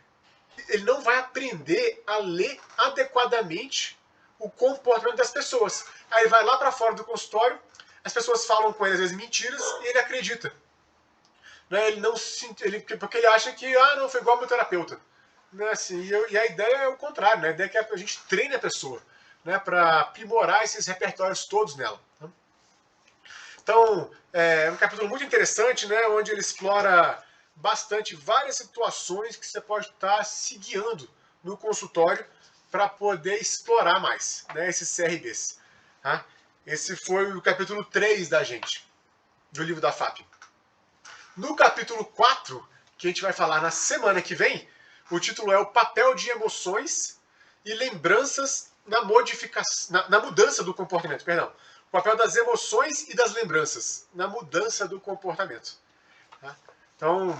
ele não vai aprender a ler adequadamente o comportamento das pessoas. Aí ele vai lá para fora do consultório, as pessoas falam com ele às vezes mentiras e ele acredita. Né? Ele não porque ele acha que não foi igual ao meu terapeuta. Né? Assim, e a ideia é o contrário, né? A ideia é que a gente treine a pessoa, né? Para aprimorar esses repertórios todos nela. Né? Então, é um capítulo muito interessante, né? Onde ele explora bastante várias situações que você pode estar se guiando no consultório para poder explorar mais, né? Esses CRBs. Tá? Esse foi o capítulo 3 da gente, do livro da FAP. No capítulo 4, que a gente vai falar na semana que vem, o título é O Papel de Emoções e Lembranças na modificação, na mudança do comportamento, perdão. O papel das emoções e das lembranças na mudança do comportamento. Tá? Então,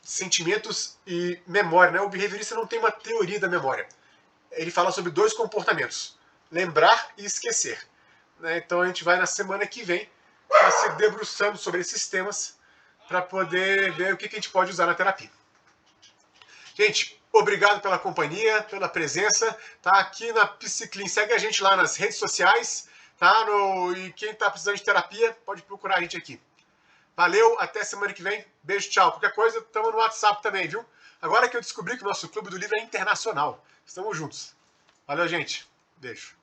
sentimentos e memória, né? O behaviorista não tem uma teoria da memória. Ele fala sobre dois comportamentos: lembrar e esquecer. Né? Então a gente vai na semana que vem se debruçando sobre esses temas para poder ver o que a gente pode usar na terapia. Gente, obrigado pela companhia, pela presença. Tá aqui na Psiclin. Segue a gente lá nas redes sociais. Tá? E quem está precisando de terapia, pode procurar a gente aqui. Valeu, até semana que vem. Beijo, tchau. Qualquer coisa, estamos no WhatsApp também, viu? Agora que eu descobri que o nosso Clube do Livro é internacional. Estamos juntos. Valeu, gente. Beijo.